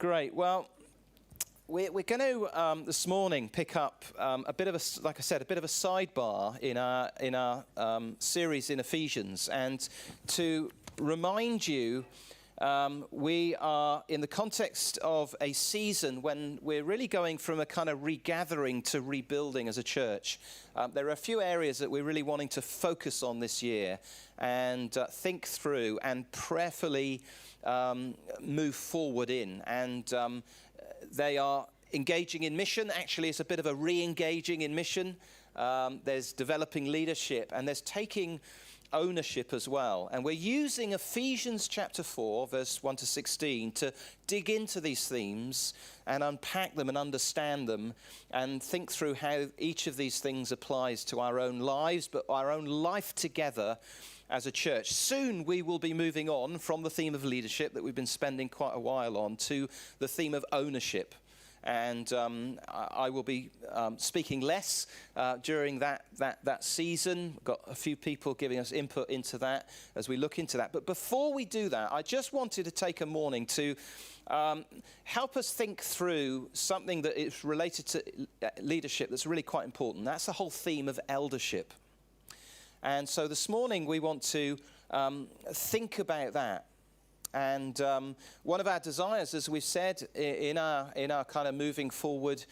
Great. Well, we're going to this morning pick up a bit of a, like I said, a bit of a sidebar in our series in Ephesians, and to remind you, we are in the context of a season when we're really going from a kind of regathering to rebuilding as a church. There are a few areas that we're really wanting to focus on this year and think through and prayerfully move forward in. And they are engaging in mission. Actually, it's a bit of a re-engaging in mission. There's developing leadership, and there's taking ownership as well. And we're using Ephesians chapter 4, verse 1 to 16 to dig into these themes and unpack them and understand them and think through how each of these things applies to our own lives, but our own life together as a church. Soon we will be moving on from the theme of leadership that we've been spending quite a while on to the theme of ownership. And I will be speaking less during that season. We've got a few people giving us input into that as we look into that. But before we do that, I just wanted to take a morning to help us think through something that is related to leadership that's really quite important. That's the whole theme of eldership. And so this morning we want to think about that. And one of our desires, as we've said in our kind of moving forward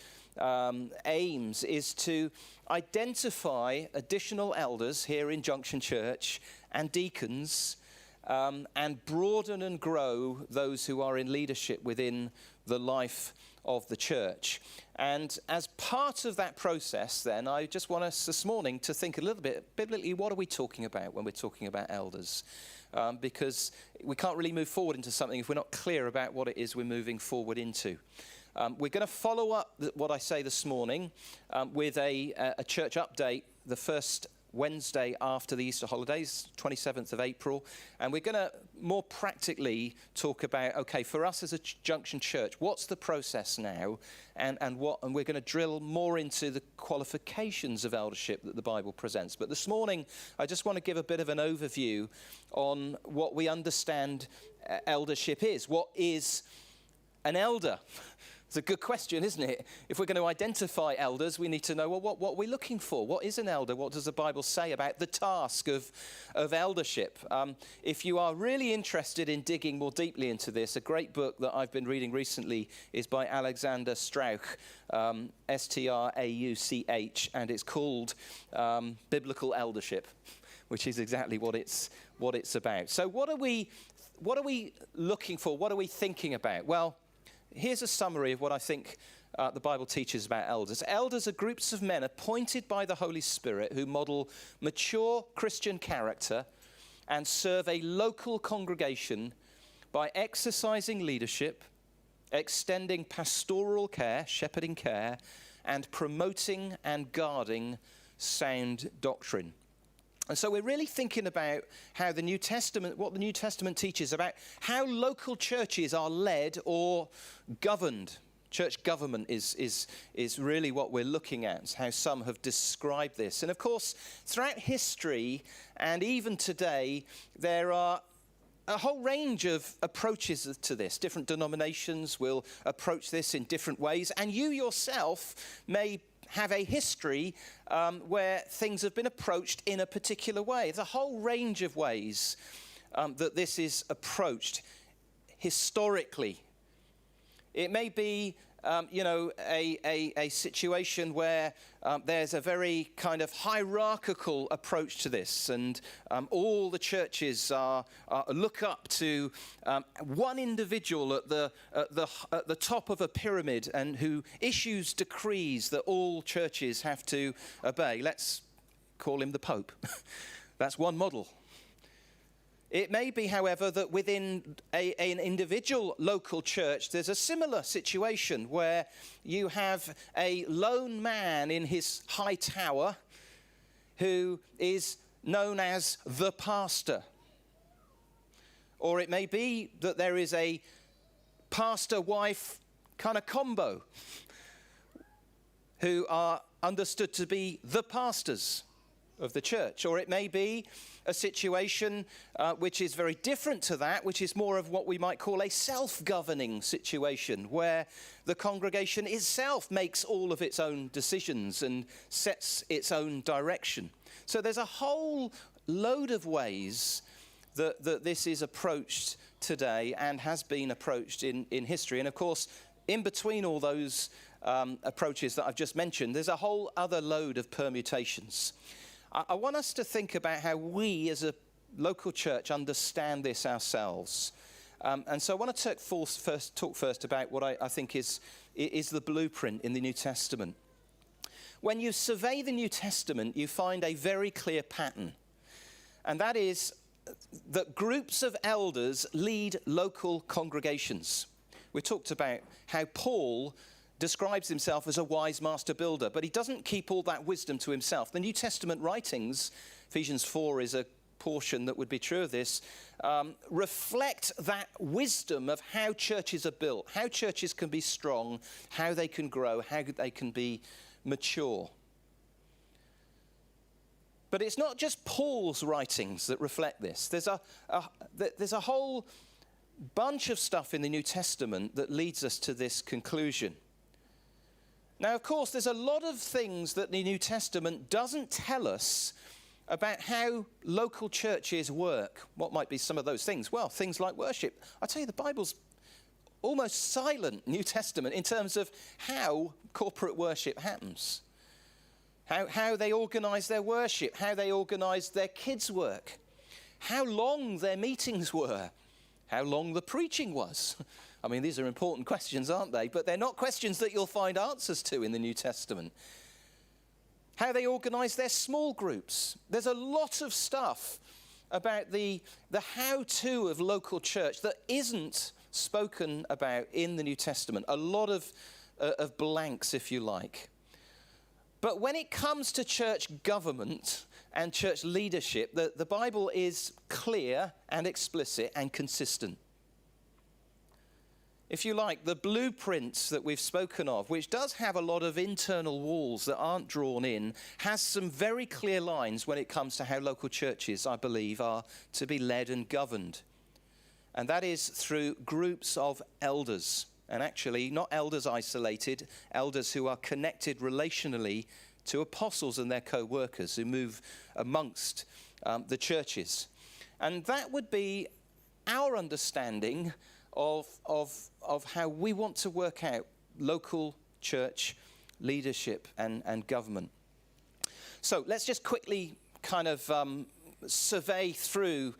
aims, is to identify additional elders here in Junction Church and deacons, and broaden and grow those who are in leadership within the life of the church. And as part of that process, then, I just want us this morning to think a little bit biblically, what are we talking about when we're talking about elders? Because we can't really move forward into something if we're not clear about what it is we're moving forward into. We're going to follow up what I say this morning with a church update the first Wednesday after the Easter holidays, 27th of April. And we're going to more practically talk about, okay, for us as a Junction Church, what's the process now? And we're going to drill more into the qualifications of eldership that the Bible presents. But this morning, I just want to give a bit of an overview on what we understand eldership is. What is an elder? It's a good question, isn't it? If we're going to identify elders, we need to know, well, what are we looking for? What is an elder? What does the Bible say about the task of eldership? If you are really interested in digging more deeply into this, a great book that I've been reading recently is by Alexander Strauch, S-T-R-A-U-C-H, and it's called Biblical Eldership, which is exactly what it's about. So what are we looking for? What are we thinking about? Well, here's a summary of what I think the Bible teaches about elders. Elders are groups of men appointed by the Holy Spirit who model mature Christian character and serve a local congregation by exercising leadership, extending pastoral care, shepherding care, and promoting and guarding sound doctrine. And so we're really thinking about how what the New Testament teaches about how local churches are led or governed. Church government is really what we're looking at, how some have described this. And of course, throughout history and even today, there are a whole range of approaches to this. Different denominations will approach this in different ways. And you yourself may have a history where things have been approached in a particular way. There's a whole range of ways that this is approached historically. It may be, a situation where there's a very kind of hierarchical approach to this, and all the churches look up to one individual at the top of a pyramid, and who issues decrees that all churches have to obey. Let's call him the Pope. That's one model. It may be, however, that within an individual local church, there's a similar situation where you have a lone man in his high tower who is known as the pastor. Or it may be that there is a pastor-wife kind of combo who are understood to be the pastors. of the church. Or it may be a situation which is very different to that, which is more of what we might call a self-governing situation, where the congregation itself makes all of its own decisions and sets its own direction. So there's a whole load of ways that this is approached today and has been approached in history. And of course, in between all those approaches that I've just mentioned, there's a whole other load of permutations. I want us to think about how we as a local church understand this ourselves. And so I want to talk first about what I think is the blueprint in the New Testament. When you survey the New Testament, you find a very clear pattern. And that is that groups of elders lead local congregations. We talked about how Paul describes himself as a wise master builder, but he doesn't keep all that wisdom to himself. The New Testament writings, Ephesians 4 is a portion that would be true of this, reflect that wisdom of how churches are built, how churches can be strong, how they can grow, how they can be mature. But it's not just Paul's writings that reflect this. There's a whole bunch of stuff in the New Testament that leads us to this conclusion. Now, of course, there's a lot of things that the New Testament doesn't tell us about how local churches work. What might be some of those things? Well, things like worship. I tell you, the Bible's almost silent, New Testament, in terms of how corporate worship happens. How they organise their worship, how they organise their kids' work, how long their meetings were, how long the preaching was. I mean, these are important questions, aren't they? But they're not questions that you'll find answers to in the New Testament. How they organise their small groups. There's a lot of stuff about the how-to of local church that isn't spoken about in the New Testament. A lot of blanks, if you like. But when it comes to church government and church leadership, the Bible is clear and explicit and consistent. If you like, the blueprints that we've spoken of, which does have a lot of internal walls that aren't drawn in, has some very clear lines when it comes to how local churches, I believe, are to be led and governed. And that is through groups of elders. And actually, not elders isolated, elders who are connected relationally to apostles and their co-workers who move amongst the churches. And that would be our understanding of how we want to work out local church leadership and government. So let's just quickly kind of survey through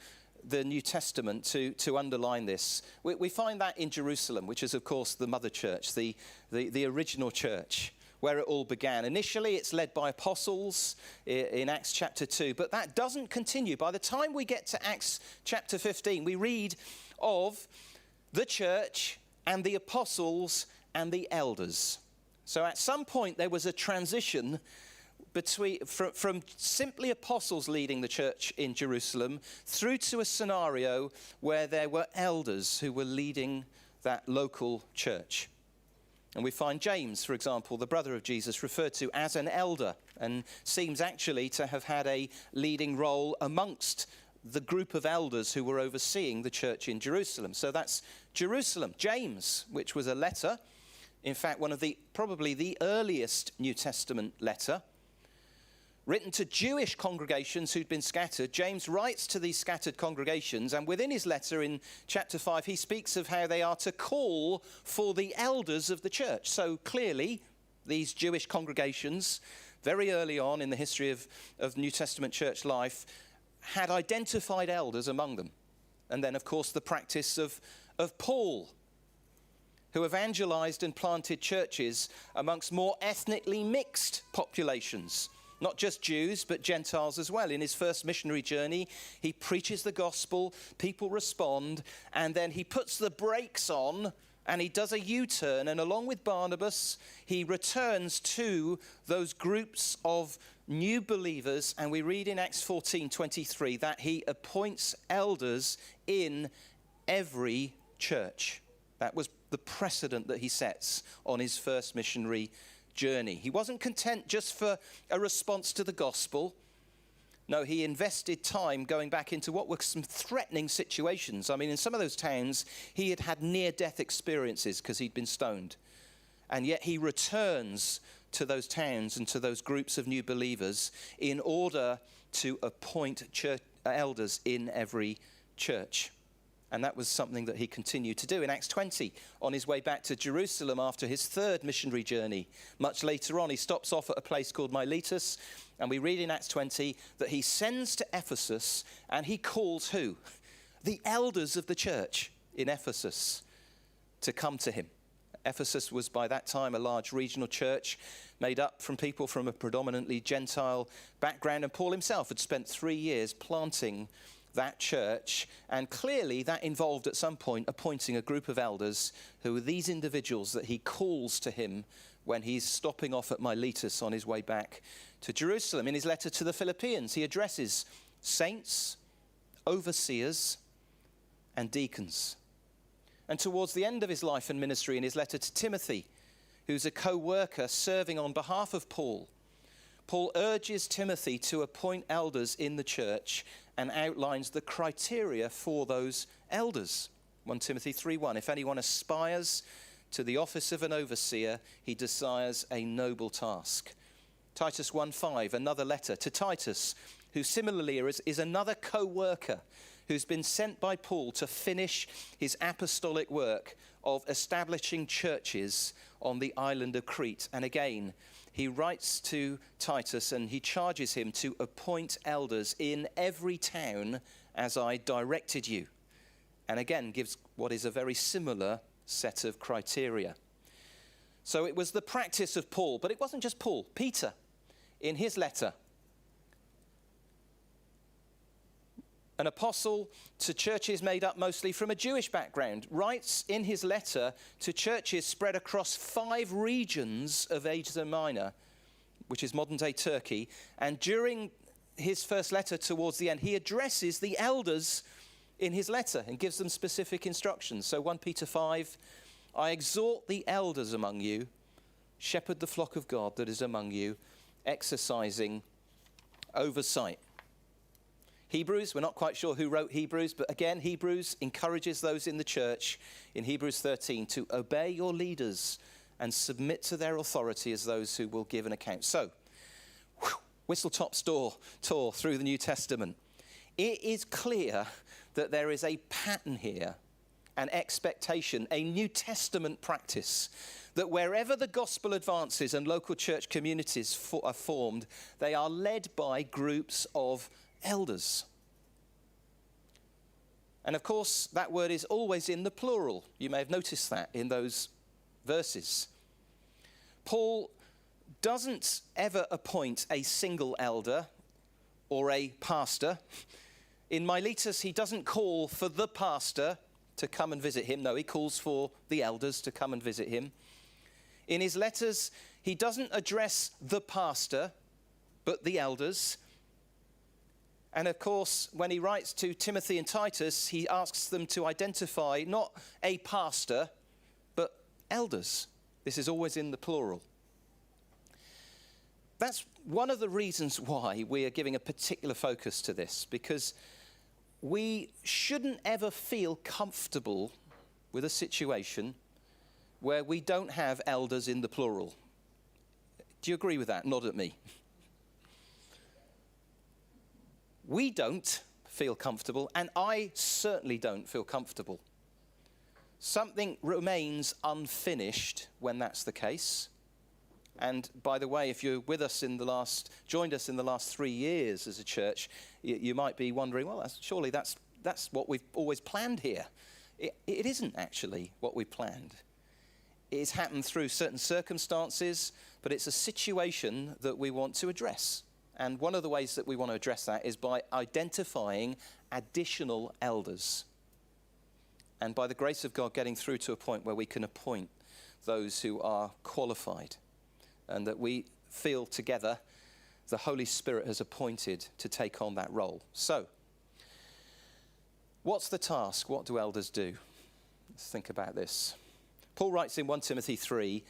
the New Testament to underline this. We find that in Jerusalem, which is, of course, the mother church, the original church, where it all began. Initially, it's led by apostles in Acts chapter 2, but that doesn't continue. By the time we get to Acts chapter 15, we read of the church and the apostles and the elders. So at some point, there was a transition from simply apostles leading the church in Jerusalem through to a scenario where there were elders who were leading that local church. And we find James, for example, the brother of Jesus, referred to as an elder and seems actually to have had a leading role amongst the group of elders who were overseeing the church in Jerusalem. So that's Jerusalem. James, which was a letter, in fact, probably the earliest New Testament letter, written to Jewish congregations who'd been scattered. James writes to these scattered congregations, and within his letter in chapter 5, he speaks of how they are to call for the elders of the church. So clearly, these Jewish congregations, very early on in the history of New Testament church life, had identified elders among them. And then, of course, the practice of Paul, who evangelized and planted churches amongst more ethnically mixed populations. Not just Jews, but Gentiles as well. In his first missionary journey, he preaches the gospel, people respond, and then he puts the brakes on and he does a U-turn. And along with Barnabas, he returns to those groups of new believers. And we read in Acts 14:23 that he appoints elders in every church. That was the precedent that he sets on his first missionary journey. He wasn't content just for a response to the gospel. No, he invested time going back into what were some threatening situations. I mean, in some of those towns, he had had near-death experiences because he'd been stoned. And yet he returns to those towns and to those groups of new believers in order to appoint elders in every church. And that was something that he continued to do. In Acts 20, on his way back to Jerusalem after his third missionary journey, much later on, he stops off at a place called Miletus, and we read in Acts 20 that he sends to Ephesus, and he calls who? The elders of the church in Ephesus to come to him. Ephesus was by that time a large regional church made up from people from a predominantly Gentile background, and Paul himself had spent 3 years planting that church, and clearly that involved at some point appointing a group of elders who were these individuals that he calls to him when he's stopping off at Miletus on his way back to Jerusalem. In his letter to the Philippians, he addresses saints, overseers, and deacons. And towards the end of his life and ministry, in his letter to Timothy, who's a co-worker serving on behalf of Paul, Paul urges Timothy to appoint elders in the church and outlines the criteria for those elders. 1 Timothy 3:1, if anyone aspires to the office of an overseer, he desires a noble task. Titus 1:5, another letter to Titus, who similarly is another co-worker who's been sent by Paul to finish his apostolic work of establishing churches on the island of Crete. And again, he writes to Titus and he charges him to appoint elders in every town as I directed you. And again, gives what is a very similar set of criteria. So it was the practice of Paul, but it wasn't just Paul. Peter, in his letter, an apostle to churches made up mostly from a Jewish background, writes in his letter to churches spread across 5 regions of Asia Minor, which is modern-day Turkey. And during his first letter towards the end, he addresses the elders in his letter and gives them specific instructions. So 1 Peter 5, I exhort the elders among you, shepherd the flock of God that is among you, exercising oversight. Hebrews, we're not quite sure who wrote Hebrews, but again, Hebrews encourages those in the church in Hebrews 13 to obey your leaders and submit to their authority as those who will give an account. So, whistle-top tour through the New Testament. It is clear that there is a pattern here, an expectation, a New Testament practice, that wherever the gospel advances and local church communities are formed, they are led by groups of elders. And of course, that word is always in the plural. You may have noticed that in those verses. Paul doesn't ever appoint a single elder or a pastor. In Miletus, he doesn't call for the pastor to come and visit him. No, he calls for the elders to come and visit him. In his letters, he doesn't address the pastor, but the elders. And of course, when he writes to Timothy and Titus, he asks them to identify not a pastor, but elders. This is always in the plural. That's one of the reasons why we are giving a particular focus to this, because we shouldn't ever feel comfortable with a situation where we don't have elders in the plural. Do you agree with that? Nod at me. We don't feel comfortable, and I certainly don't feel comfortable. Something remains unfinished when that's the case. And by the way, if you're with us joined us in the last 3 years as a church, you might be wondering, well, surely that's what we've always planned here. It isn't actually what we planned. It's happened through certain circumstances, but it's a situation that we want to address. And one of the ways that we want to address that is by identifying additional elders. And by the grace of God, getting through to a point where we can appoint those who are qualified. And that we feel together the Holy Spirit has appointed to take on that role. So, what's the task? What do elders do? Let's think about this. Paul writes in 1 Timothy 3,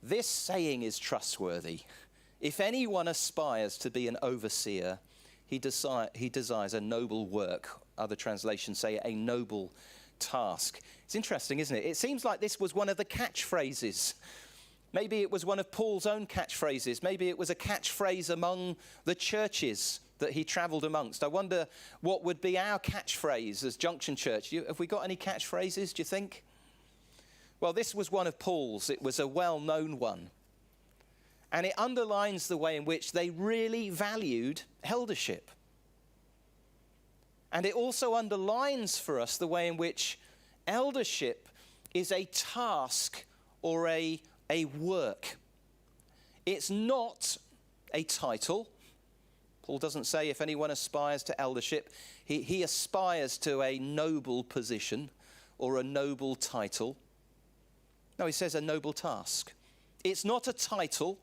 this saying is trustworthy. If anyone aspires to be an overseer, he he desires a noble work. Other translations say a noble task. It's interesting, isn't it? It seems like this was one of the catchphrases. Maybe it was one of Paul's own catchphrases. Maybe it was a catchphrase among the churches that he travelled amongst. I wonder what would be our catchphrase as Junction Church. Have we got any catchphrases, do you think? Well, this was one of Paul's. It was a well-known one. And it underlines the way in which they really valued eldership. And it also underlines for us the way in which eldership is a task or a work. It's not a title. Paul doesn't say if anyone aspires to eldership. He aspires to a noble position or a noble title. No, he says a noble task. It's not a title.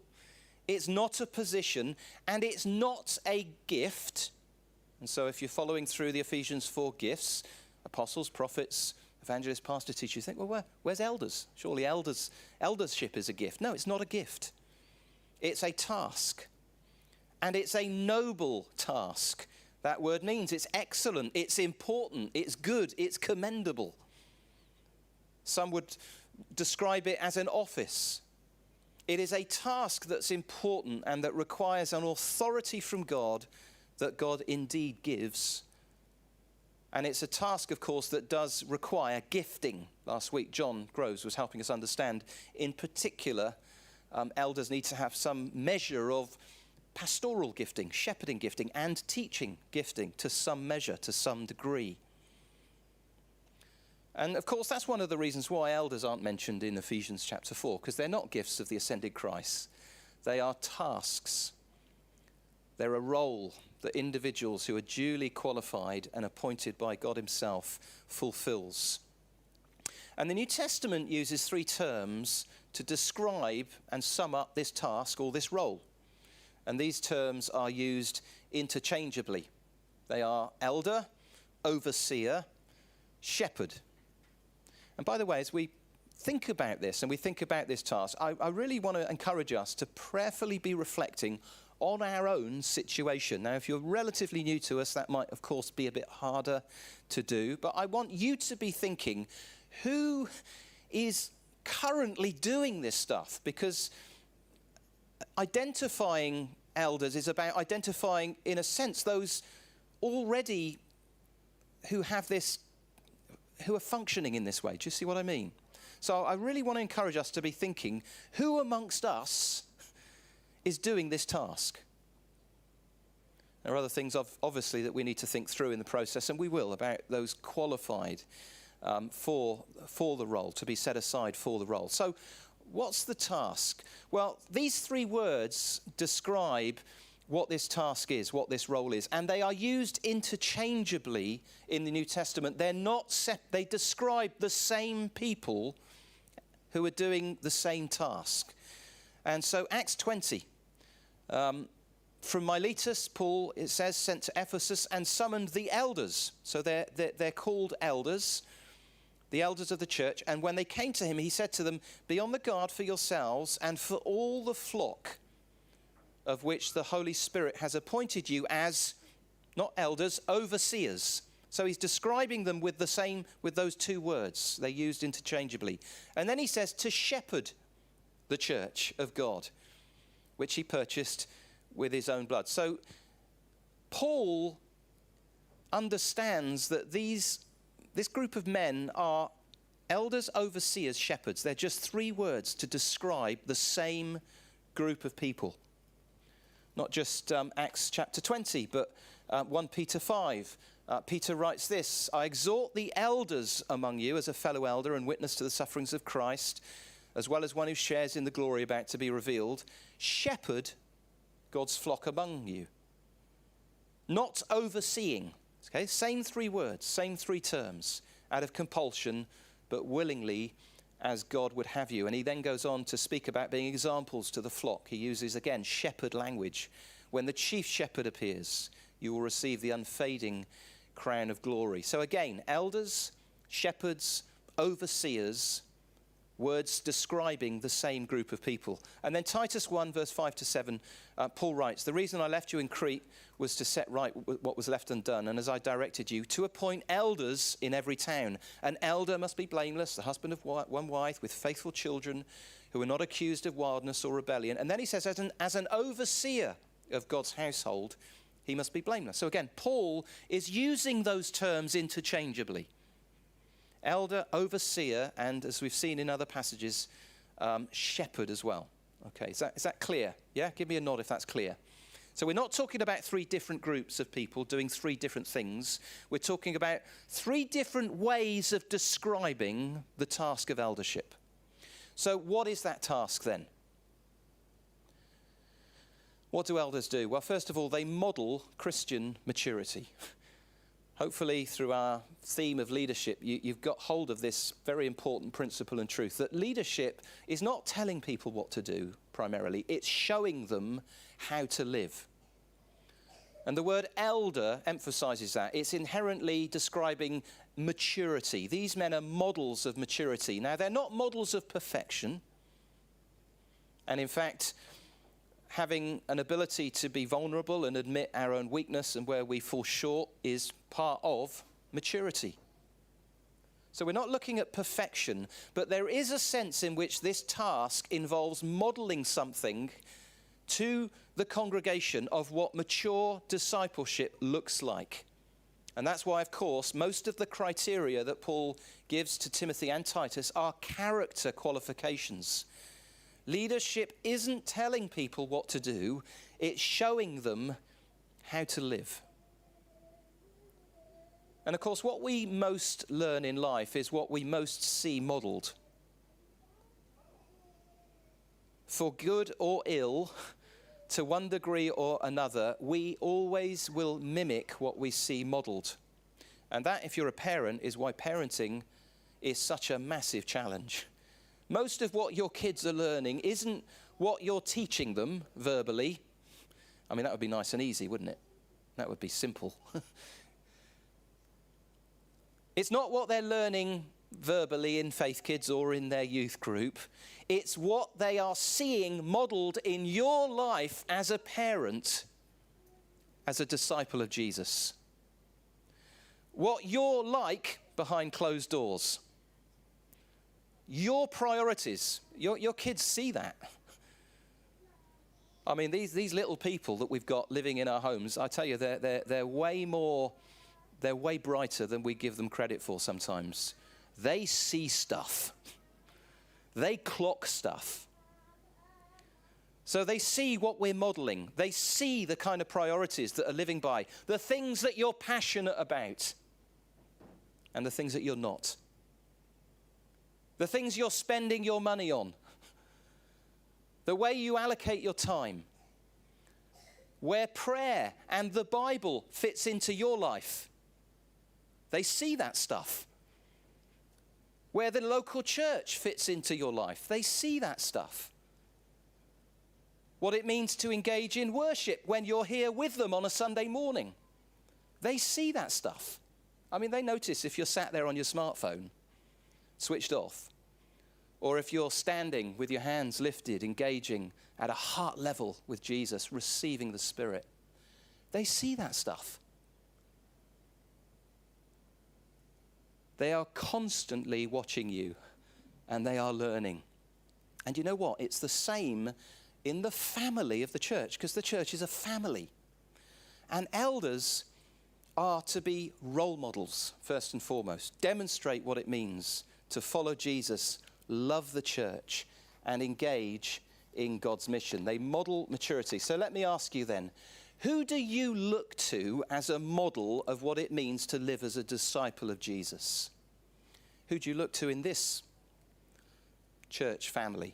It's not a position. And it's not a gift. And so if you're following through the Ephesians 4 gifts, apostles, prophets, evangelists, pastors, teachers, you think, well, where's elders? Surely eldership is a gift. No, it's not a gift. It's a task. And it's a noble task. That word means it's excellent, it's important, it's good, it's commendable. Some would describe it as an office. It is a task that's important and that requires an authority from God that God indeed gives. And it's a task, of course, that does require gifting. Last week, John Groves was helping us understand, in particular, elders need to have some measure of pastoral gifting, shepherding gifting, and teaching gifting to some measure, to some degree. And, of course, that's one of the reasons why elders aren't mentioned in Ephesians chapter 4, because they're not gifts of the ascended Christ. They are tasks. They're a role that individuals who are duly qualified and appointed by God himself fulfills. And the New Testament uses 3 terms to describe and sum up this task or this role. And these terms are used interchangeably. They are elder, overseer, shepherd. And by the way, as we think about this and we think about this task, I really want to encourage us to prayerfully be reflecting on our own situation. Now, if you're relatively new to us, that might, of course, be a bit harder to do. But I want you to be thinking, who is currently doing this stuff? Because identifying elders is about identifying, in a sense, those already who have this, who are functioning in this way. Do you see what I mean? So I really want to encourage us to be thinking, who amongst us is doing this task? There are other things, obviously, that we need to think through in the process, and we will, about those qualified for the role, to be set aside for the role. So what's the task? Well, these 3 words describe what this task is, what this role is, and they are used interchangeably in the New Testament. They're not they describe the same people who are doing the same task. And so Acts 20, from Miletus, Paul, it says, sent to Ephesus and summoned the elders. So they're called elders, the elders of the church. And when they came to him, he said to them, be on the guard for yourselves and for all the flock of which the Holy Spirit has appointed you as, not elders, overseers. So he's describing them with those 2 words. They're used interchangeably. And then he says to shepherd the church of God, which he purchased with his own blood. So Paul understands that this group of men are elders, overseers, shepherds. They're just 3 words to describe the same group of people. Not just Acts chapter 20, but 1 Peter 5. Peter writes this, I exhort the elders among you as a fellow elder and witness to the sufferings of Christ, as well as one who shares in the glory about to be revealed. Shepherd God's flock among you. Not overseeing. Okay, same 3 words, same 3 terms. Out of compulsion, but willingly as God would have you. And he then goes on to speak about being examples to the flock. He uses, again, shepherd language. When the chief shepherd appears, you will receive the unfading crown of glory. So again, elders, shepherds, overseers, words describing the same group of people. And then Titus 1, verse 5 to 7, Paul writes, "The reason I left you in Crete was to set right what was left undone, and as I directed you, to appoint elders in every town. An elder must be blameless, the husband of one wife, with faithful children, who are not accused of wildness or rebellion." And then he says, as an overseer of God's household, he must be blameless. So again, Paul is using those terms interchangeably. Elder, overseer, and as we've seen in other passages, shepherd as well. Okay, is that clear? Yeah, give me a nod if that's clear. So we're not talking about three different groups of people doing three different things. We're talking about three different ways of describing the task of eldership. So what is that task then? What do elders do? Well, first of all, they model Christian maturity. Hopefully, through our theme of leadership, you've got hold of this very important principle and truth, that leadership is not telling people what to do, primarily. It's showing them how to live. And the word elder emphasizes that. It's inherently describing maturity. These men are models of maturity. Now, they're not models of perfection. And in fact, having an ability to be vulnerable and admit our own weakness and where we fall short is part of maturity. So we're not looking at perfection, but there is a sense in which this task involves modeling something to the congregation of what mature discipleship looks like. And that's why, of course, most of the criteria that Paul gives to Timothy and Titus are character qualifications. Leadership isn't telling people what to do, it's showing them how to live. And of course, what we most learn in life is what we most see modeled. For good or ill, to one degree or another, we always will mimic what we see modeled. And that, if you're a parent, is why parenting is such a massive challenge. Most of what your kids are learning isn't what you're teaching them verbally. I mean, that would be nice and easy, wouldn't it? That would be simple. It's not what they're learning verbally in Faith Kids or in their youth group. It's what they are seeing modeled in your life as a parent, as a disciple of Jesus. What you're like behind closed doors. Your priorities, your kids see that. I mean, these little people that we've got living in our homes, I tell you, they're way brighter than we give them credit for sometimes. They see stuff. They clock stuff. So they see what we're modeling. They see the kind of priorities that are living by, the things that you're passionate about, and the things that you're not. The things you're spending your money on, the way you allocate your time, where prayer and the Bible fits into your life. They see that stuff. Where the local church fits into your life. They see that stuff. What it means to engage in worship when you're here with them on a Sunday morning. They see that stuff. I mean, they notice if you're sat there on your smartphone, switched off, or if you're standing with your hands lifted, engaging at a heart level with Jesus, receiving the Spirit. They see that stuff. They are constantly watching you, and they are learning. And you know what? It's the same in the family of the church, because the church is a family. And elders are to be role models, first and foremost. Demonstrate what it means to follow Jesus, love the church, and engage in God's mission. They model maturity. So let me ask you then, who do you look to as a model of what it means to live as a disciple of Jesus? Who do you look to in this church family?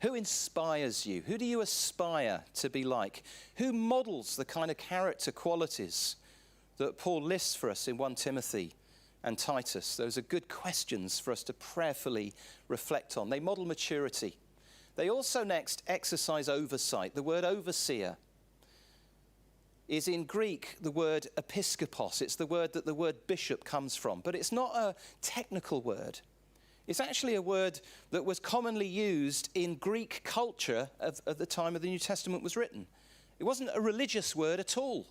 Who inspires you? Who do you aspire to be like? Who models the kind of character qualities that Paul lists for us in 1 Timothy and Titus? Those are good questions for us to prayerfully reflect on. They model maturity. They also next exercise oversight. The word overseer is in Greek the word episkopos. It's the word that the word bishop comes from, but it's not a technical word. It's actually a word that was commonly used in Greek culture at the time of the New Testament was written. It wasn't a religious word at all.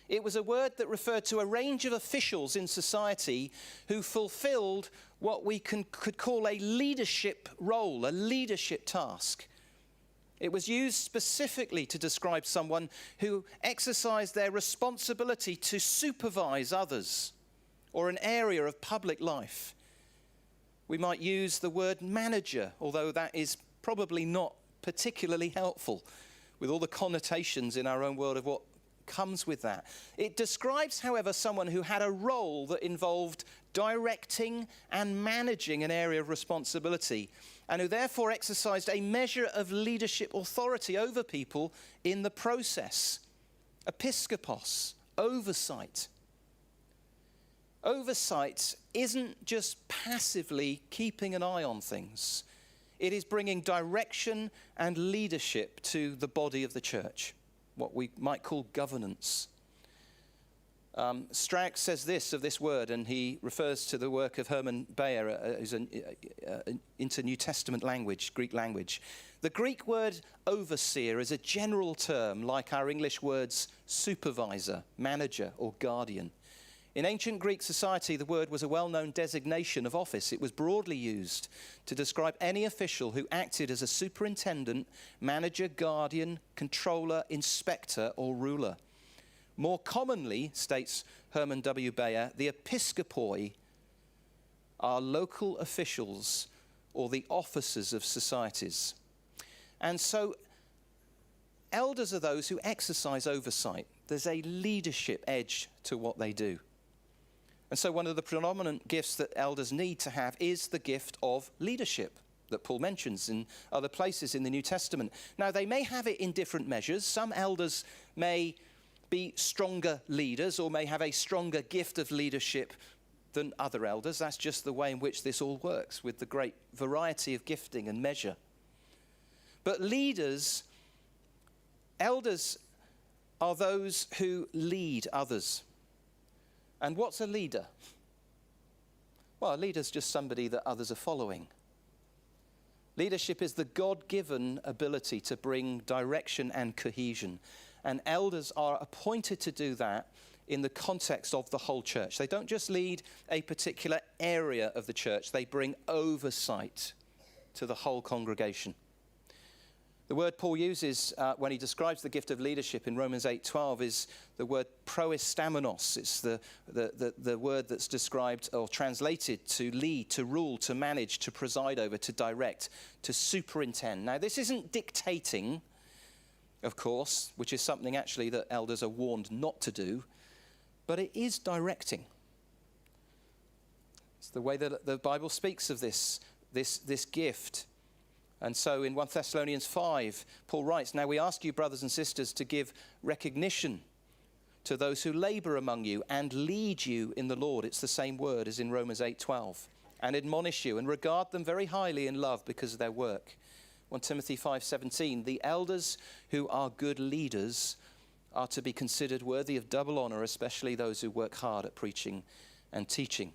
It was a word that referred to a range of officials in society who fulfilled what we could call a leadership role, a leadership task. It was used specifically to describe someone who exercised their responsibility to supervise others or an area of public life. We might use the word manager, although that is probably not particularly helpful with all the connotations in our own world of what comes with that. It describes, however, someone who had a role that involved directing and managing an area of responsibility, and who therefore exercised a measure of leadership authority over people in the process. Episkopos, oversight. Oversight isn't just passively keeping an eye on things. It is bringing direction and leadership to the body of the church, what we might call governance. Strauch says this of this word, and he refers to the work of Herman Bayer, who's into New Testament language, Greek language. The Greek word overseer is a general term like our English words supervisor, manager, or guardian. In ancient Greek society, the word was a well-known designation of office. It was broadly used to describe any official who acted as a superintendent, manager, guardian, controller, inspector, or ruler. More commonly, states Herman W. Bayer, the episkopoi are local officials or the officers of societies. And so elders are those who exercise oversight. There's a leadership edge to what they do. And so one of the predominant gifts that elders need to have is the gift of leadership that Paul mentions in other places in the New Testament. Now, they may have it in different measures. Some elders may be stronger leaders or may have a stronger gift of leadership than other elders. That's just the way in which this all works with the great variety of gifting and measure. But elders are those who lead others. And what's a leader? Well, a leader is just somebody that others are following. Leadership is the God-given ability to bring direction and cohesion. And elders are appointed to do that in the context of the whole church. They don't just lead a particular area of the church. They bring oversight to the whole congregation. The word Paul uses when he describes the gift of leadership in Romans 8:12 is the word proestamenos. It's the word that's described or translated to lead, to rule, to manage, to preside over, to direct, to superintend. Now, this isn't dictating, of course, which is something actually that elders are warned not to do, but it is directing. It's the way that the Bible speaks of this gift. And so in 1 Thessalonians 5, Paul writes, "Now we ask you, brothers and sisters, to give recognition to those who labor among you and lead you in the Lord." It's the same word as in Romans 8:12. "And admonish you and regard them very highly in love because of their work." 1 Timothy 5:17, "The elders who are good leaders are to be considered worthy of double honor, especially those who work hard at preaching and teaching."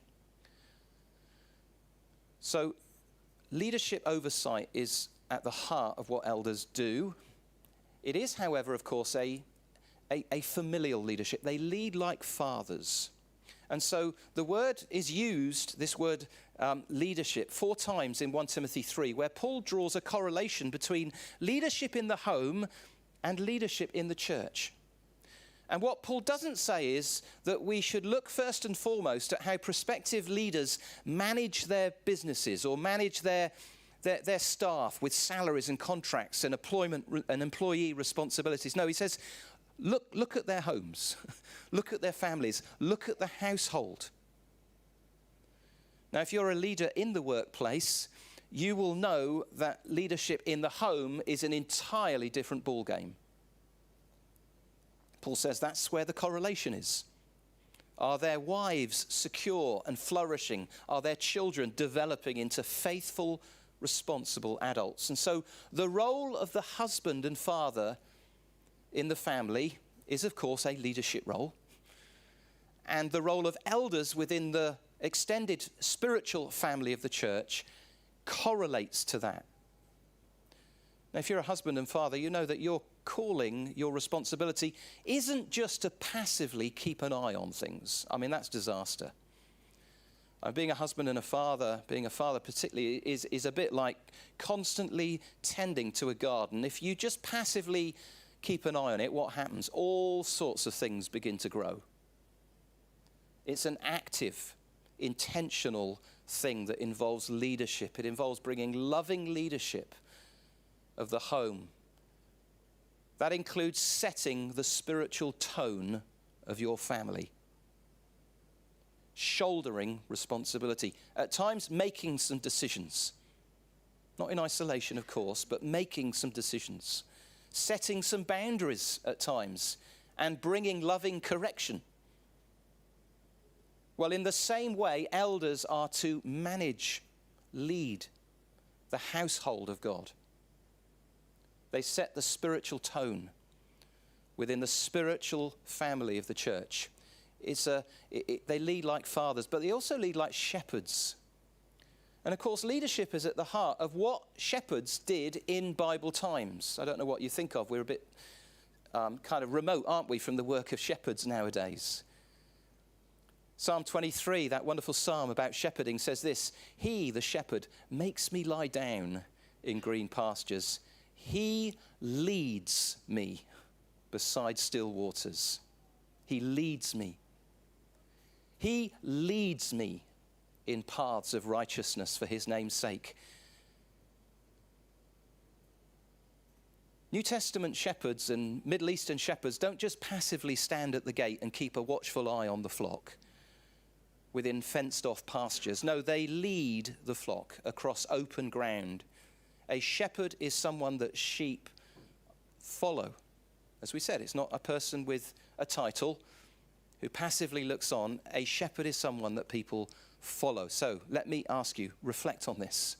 So leadership oversight is at the heart of what elders do. It is, however, of course, a familial leadership. They lead like fathers. And so the word is used, this word leadership, 4 times in 1 Timothy 3, where Paul draws a correlation between leadership in the home and leadership in the church. And what Paul doesn't say is that we should look first and foremost at how prospective leaders manage their businesses or manage their staff with salaries and contracts and employment and employee responsibilities. No, he says, look at their homes, look at their families, look at the household. Now, if you're a leader in the workplace, you will know that leadership in the home is an entirely different ballgame. Paul says that's where the correlation is. Are their wives secure and flourishing? Are their children developing into faithful, responsible adults? And so the role of the husband and father in the family is, of course, a leadership role. And the role of elders within the extended spiritual family of the church correlates to that. Now, if you're a husband and father, you know that your calling, your responsibility, isn't just to passively keep an eye on things. I mean, that's disaster. Being a husband and a father, being a father particularly, is a bit like constantly tending to a garden. If you just passively keep an eye on it, what happens? All sorts of things begin to grow. It's an active, intentional thing that involves leadership. It involves bringing loving leadership of the home. That includes setting the spiritual tone of your family. Shouldering responsibility. At times, making some decisions. Not in isolation, of course, but making some decisions. Setting some boundaries at times and bringing loving correction. Well, in the same way, elders are to manage, lead the household of God. They set the spiritual tone within the spiritual family of the church. They lead like fathers, but they also lead like shepherds. And of course, leadership is at the heart of what shepherds did in Bible times. I don't know what you think of. We're a bit kind of remote, aren't we, from the work of shepherds nowadays. Psalm 23, that wonderful psalm about shepherding, says this: He, the shepherd, makes me lie down in green pastures. He leads me beside still waters. He leads me. He leads me in paths of righteousness for his name's sake. New Testament shepherds and Middle Eastern shepherds don't just passively stand at the gate and keep a watchful eye on the flock within fenced-off pastures. No, they lead the flock across open ground. A shepherd is someone that sheep follow. As we said, it's not a person with a title who passively looks on. A shepherd is someone that people follow. So let me ask you, reflect on this.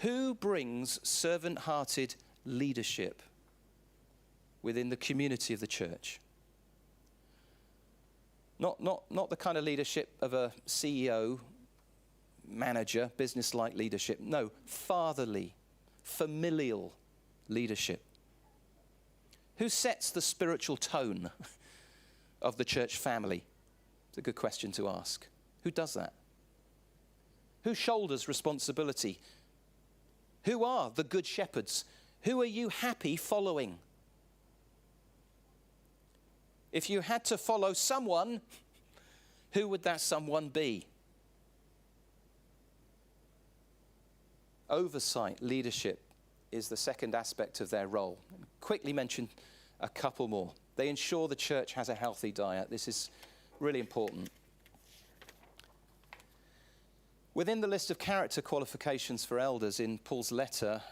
Who brings servant-hearted leadership within the community of the church? Not the kind of leadership of a CEO, manager, business-like leadership. No, fatherly, familial leadership. Who sets the spiritual tone of the church family? It's a good question to ask. Who does that? Who shoulders responsibility? Who are the good shepherds? Who are you happy following? If you had to follow someone, who would that someone be? Oversight, leadership, is the second aspect of their role. Quickly mention a couple more. They ensure the church has a healthy diet. This is really important. Within the list of character qualifications for elders in Paul's letter,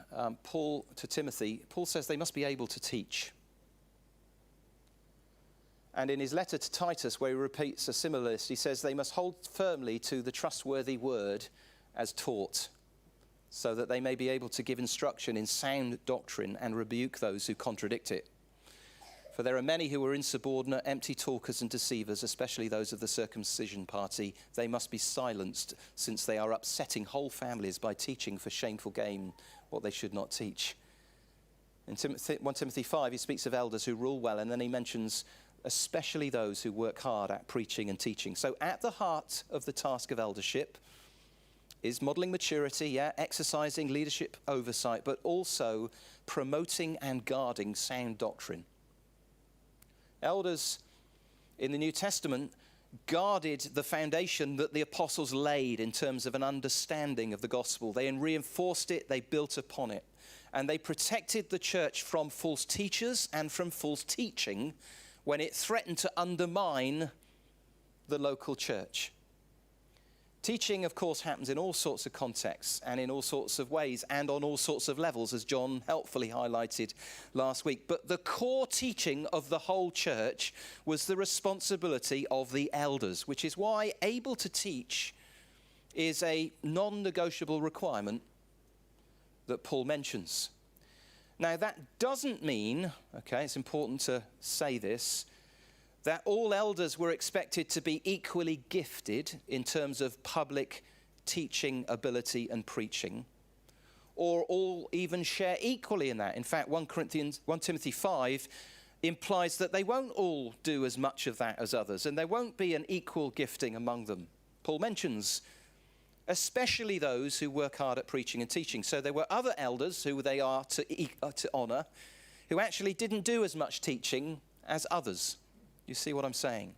Paul to Timothy, Paul says they must be able to teach. And in his letter to Titus, where he repeats a similar list, he says they must hold firmly to the trustworthy word as taught, so that they may be able to give instruction in sound doctrine and rebuke those who contradict it. For there are many who are insubordinate, empty talkers and deceivers, especially those of the circumcision party. They must be silenced, since they are upsetting whole families by teaching for shameful gain what they should not teach. In 1 Timothy 5, he speaks of elders who rule well, and then he mentions especially those who work hard at preaching and teaching. So at the heart of the task of eldership is modeling maturity, exercising leadership oversight, but also promoting and guarding sound doctrine. Elders in the New Testament guarded the foundation that the apostles laid in terms of an understanding of the gospel. They reinforced it, they built upon it, and they protected the church from false teachers and from false teaching when it threatened to undermine the local church. Teaching, of course, happens in all sorts of contexts and in all sorts of ways and on all sorts of levels, as John helpfully highlighted last week. But the core teaching of the whole church was the responsibility of the elders, which is why able to teach is a non-negotiable requirement that Paul mentions. Now, that doesn't mean, okay, it's important to say this, that all elders were expected to be equally gifted in terms of public teaching ability and preaching, or all even share equally in that. In fact, 1 Timothy 5 implies that they won't all do as much of that as others, and there won't be an equal gifting among them. Paul mentions especially those who work hard at preaching and teaching. So there were other elders who they are to honour, who actually didn't do as much teaching as others. You see what I'm saying?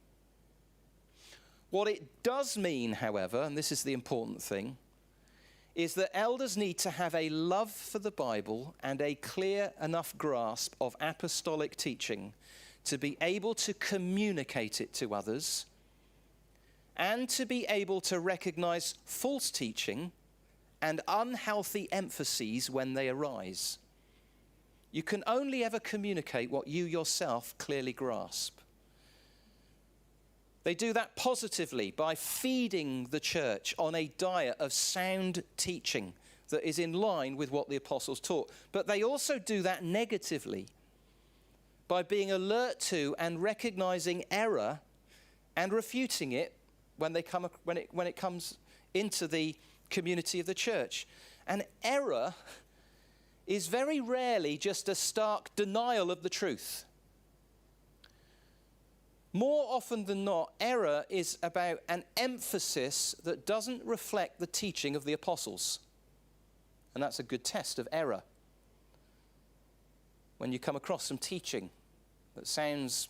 What it does mean, however, and this is the important thing, is that elders need to have a love for the Bible and a clear enough grasp of apostolic teaching to be able to communicate it to others and to be able to recognize false teaching and unhealthy emphases when they arise. You can only ever communicate what you yourself clearly grasp. They do that positively by feeding the church on a diet of sound teaching that is in line with what the apostles taught. But they also do that negatively by being alert to and recognizing error and refuting it when it comes into the community of the church. And error is very rarely just a stark denial of the truth. More often than not, error is about an emphasis that doesn't reflect the teaching of the apostles. And that's a good test of error. When you come across some teaching that sounds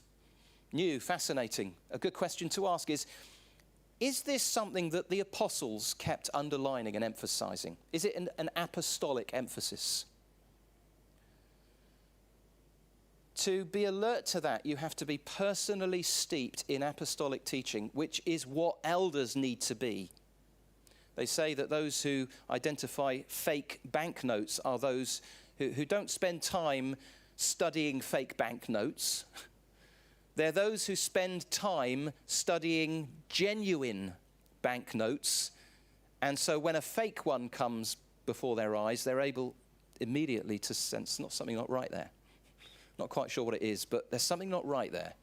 new, fascinating, a good question to ask is this something that the apostles kept underlining and emphasizing? Is it an apostolic emphasis? To be alert to that, you have to be personally steeped in apostolic teaching, which is what elders need to be. They say that those who identify fake banknotes are those who don't spend time studying fake banknotes. They're those who spend time studying genuine banknotes. And so when a fake one comes before their eyes, they're able immediately to sense something not right there. Not quite sure what it is, but there's something not right there.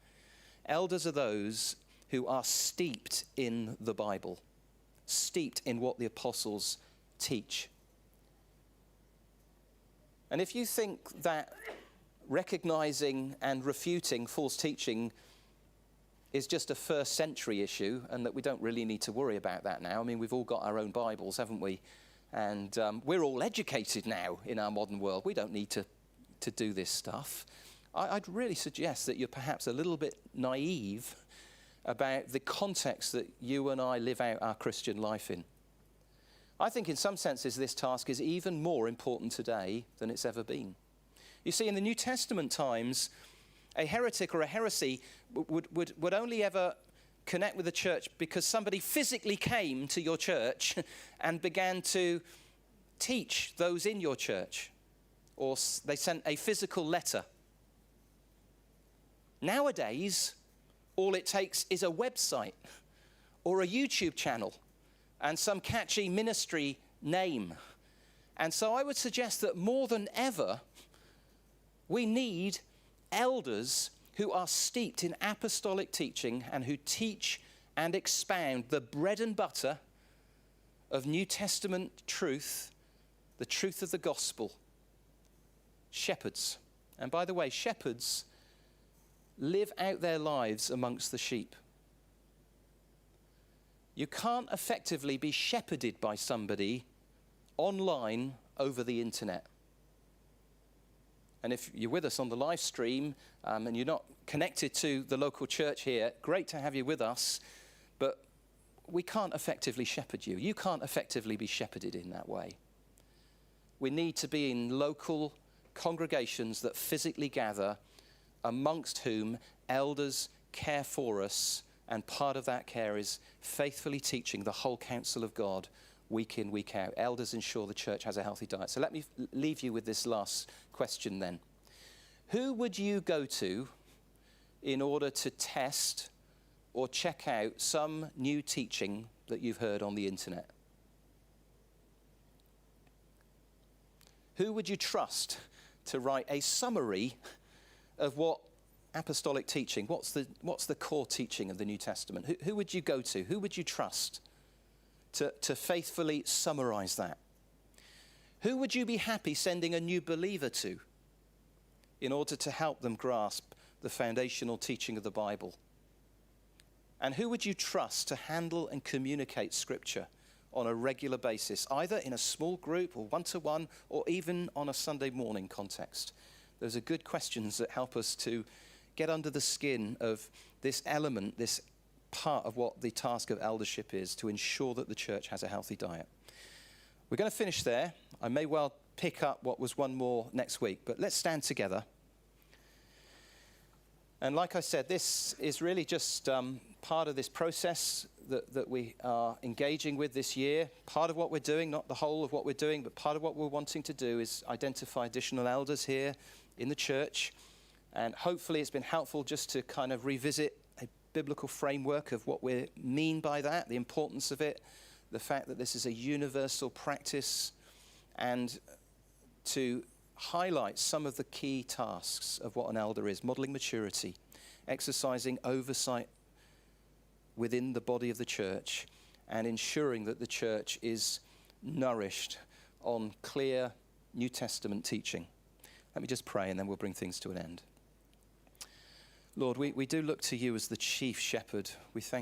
Elders are those who are steeped in the Bible, steeped in what the apostles teach. And if you think that recognizing and refuting false teaching is just a first century issue and that we don't really need to worry about that now, I mean, we've all got our own Bibles, haven't we? And we're all educated now in our modern world. We don't need to do this stuff. I'd really suggest that you're perhaps a little bit naive about the context that you and I live out our Christian life in. I think in some senses this task is even more important today than it's ever been. You see, in the New Testament times, a heretic or a heresy would only ever connect with the church because somebody physically came to your church and began to teach those in your church, or they sent a physical letter. Nowadays, all it takes is a website or a YouTube channel and some catchy ministry name. And so I would suggest that more than ever, we need elders who are steeped in apostolic teaching and who teach and expound the bread and butter of New Testament truth, the truth of the gospel. Shepherds. And by the way, shepherds live out their lives amongst the sheep. You can't effectively be shepherded by somebody online over the internet. And if you're with us on the live stream and you're not connected to the local church here, great to have you with us, but we can't effectively shepherd you. You can't effectively be shepherded in that way. We need to be in local congregations that physically gather, amongst whom elders care for us, and part of that care is faithfully teaching the whole counsel of God week in, week out. Elders ensure the church has a healthy diet. So let me leave you with this last question then. Who would you go to in order to test or check out some new teaching that you've heard on the internet? Who would you trust to write a summary of what apostolic teaching, what's the core teaching of the New Testament? Who would you go to? Who would you trust to faithfully summarize that? Who would you be happy sending a new believer to in order to help them grasp the foundational teaching of the Bible? And who would you trust to handle and communicate Scripture on a regular basis, either in a small group or one-to-one, or even on a Sunday morning context? Those are good questions that help us to get under the skin of this element, this part of what the task of eldership is, to ensure that the church has a healthy diet. We're going to finish there. I may well pick up what was one more next week, but let's stand together. And like I said, this is really just part of this process that we are engaging with this year. Part of what we're doing, not the whole of what we're doing, but part of what we're wanting to do is identify additional elders here in the church. And hopefully it's been helpful just to kind of revisit a biblical framework of what we mean by that, the importance of it, the fact that this is a universal practice, and to highlight some of the key tasks of what an elder is: modeling maturity, exercising oversight within the body of the church, and ensuring that the church is nourished on clear New Testament teaching. Let me just pray and then we'll bring things to an end. Lord, we do look to you as the chief shepherd. We thank